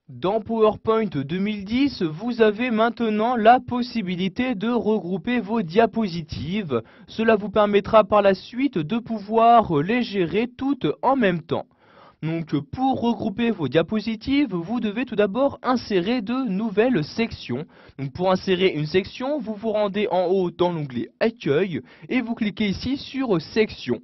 Dans PowerPoint 2010, vous avez maintenant la possibilité de regrouper vos diapositives. Cela vous permettra par la suite de pouvoir les gérer toutes en même temps. Donc pour regrouper vos diapositives, vous devez tout d'abord insérer de nouvelles sections. Donc pour insérer une section, vous vous rendez en haut dans l'onglet Accueil et vous cliquez ici sur Section.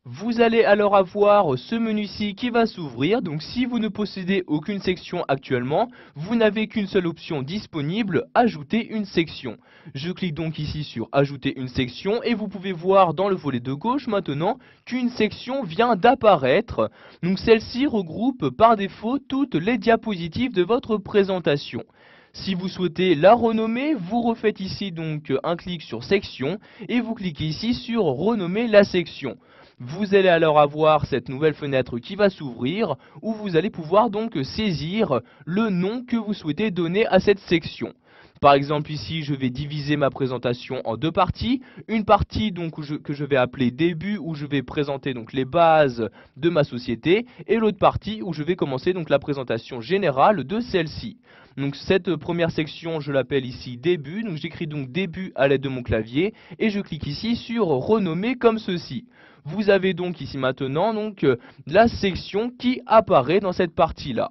Vous allez alors avoir ce menu-ci qui va s'ouvrir. Donc si vous ne possédez aucune section actuellement, vous n'avez qu'une seule option disponible, ajouter une section. Je clique donc ici sur ajouter une section et vous pouvez voir dans le volet de gauche maintenant qu'une section vient d'apparaître. Donc celle-ci regroupe par défaut toutes les diapositives de votre présentation. Si vous souhaitez la renommer, vous refaites ici donc un clic sur section et vous cliquez ici sur renommer la section. Vous allez alors avoir cette nouvelle fenêtre qui va s'ouvrir où vous allez pouvoir donc saisir le nom que vous souhaitez donner à cette section. Par exemple ici je vais diviser ma présentation en deux parties. Une partie donc que je vais appeler début où je vais présenter donc les bases de ma société et l'autre partie où je vais commencer donc la présentation générale de celle-ci. Donc cette première section je l'appelle ici début, donc j'écris donc début à l'aide de mon clavier et je clique ici sur renommer comme ceci. Vous avez donc ici maintenant donc la section qui apparaît dans cette partie-là.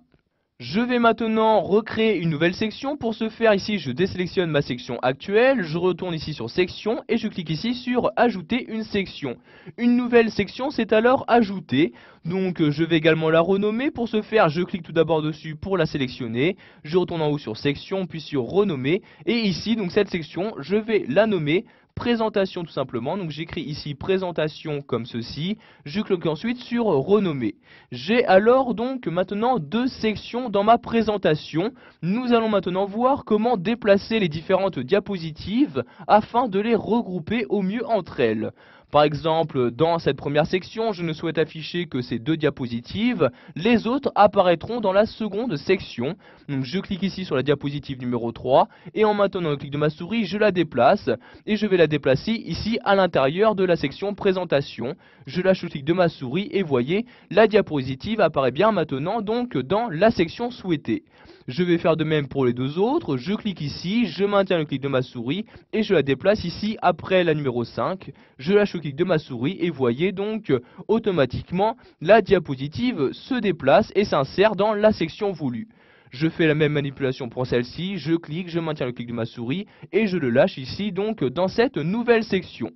Je vais maintenant recréer une nouvelle section. Pour ce faire, ici, je désélectionne ma section actuelle. Je retourne ici sur section et je clique ici sur ajouter une section. Une nouvelle section s'est alors ajoutée. Donc, je vais également la renommer. Pour ce faire, je clique tout d'abord dessus pour la sélectionner. Je retourne en haut sur section, puis sur renommer. Et ici, donc cette section, je vais la nommer présentation tout simplement. Donc j'écris ici présentation comme ceci, je clique ensuite sur renommer. J'ai alors donc maintenant deux sections dans ma présentation. Nous allons maintenant voir comment déplacer les différentes diapositives afin de les regrouper au mieux entre elles. Par exemple, dans cette première section, je ne souhaite afficher que ces deux diapositives. Les autres apparaîtront dans la seconde section. Donc, je clique ici sur la diapositive numéro 3 et en maintenant le clic de ma souris, je la déplace et je vais la déplacer ici à l'intérieur de la section présentation. Je lâche le clic de ma souris et voyez, la diapositive apparaît bien maintenant donc dans la section souhaitée. Je vais faire de même pour les deux autres. Je clique ici, je maintiens le clic de ma souris et je la déplace ici après la numéro 5. Je lâche le clic de ma souris et voyez donc automatiquement la diapositive se déplace et s'insère dans la section voulue. Je fais la même manipulation pour celle-ci, je clique, je maintiens le clic de ma souris et je le lâche ici donc dans cette nouvelle section.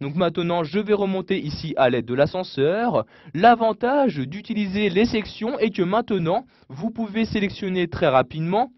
Donc maintenant je vais remonter ici à l'aide de l'ascenseur. L'avantage d'utiliser les sections est que maintenant vous pouvez sélectionner très rapidement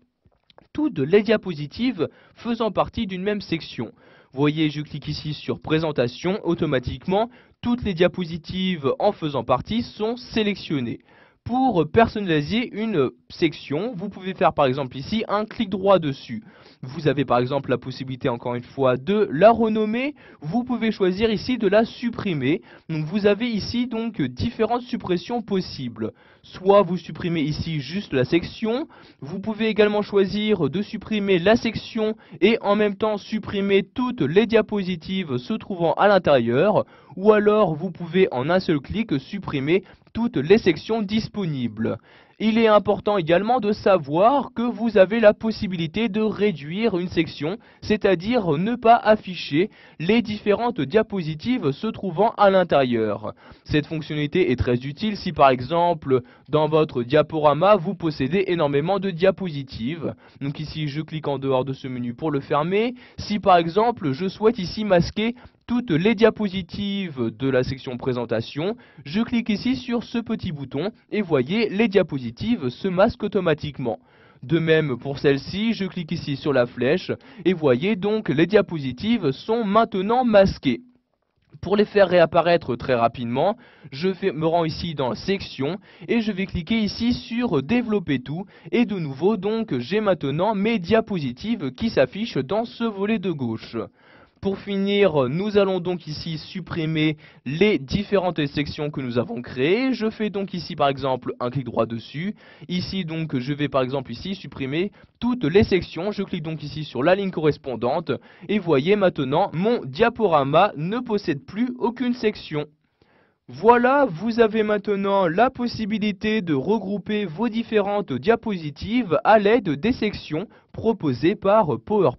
toutes les diapositives faisant partie d'une même section. Vous voyez, je clique ici sur présentation, automatiquement toutes les diapositives en faisant partie sont sélectionnées. Pour personnaliser une section, vous pouvez faire par exemple ici un clic droit dessus. Vous avez par exemple la possibilité encore une fois de la renommer. Vous pouvez choisir ici de la supprimer. Donc vous avez ici donc différentes suppressions possibles. Soit vous supprimez ici juste la section. Vous pouvez également choisir de supprimer la section et en même temps supprimer toutes les diapositives se trouvant à l'intérieur. Ou alors vous pouvez en un seul clic supprimer toutes les sections disponibles. Il est important également de savoir que vous avez la possibilité de réduire une section, c'est-à-dire ne pas afficher les différentes diapositives se trouvant à l'intérieur. Cette fonctionnalité est très utile si par exemple dans votre diaporama vous possédez énormément de diapositives. Donc ici je clique en dehors de ce menu pour le fermer. Si par exemple je souhaite ici masquer toutes les diapositives de la section présentation, je clique ici sur ce petit bouton et voyez les diapositives se masquent automatiquement. De même pour celle-ci, je clique ici sur la flèche et voyez donc les diapositives sont maintenant masquées. Pour les faire réapparaître très rapidement, je me rends ici dans section et je vais cliquer ici sur développer tout et de nouveau donc j'ai maintenant mes diapositives qui s'affichent dans ce volet de gauche. Pour finir, nous allons donc ici supprimer les différentes sections que nous avons créées. Je fais donc ici par exemple un clic droit dessus. Ici donc je vais par exemple ici supprimer toutes les sections. Je clique donc ici sur la ligne correspondante et voyez maintenant mon diaporama ne possède plus aucune section. Voilà, vous avez maintenant la possibilité de regrouper vos différentes diapositives à l'aide des sections proposées par PowerPoint.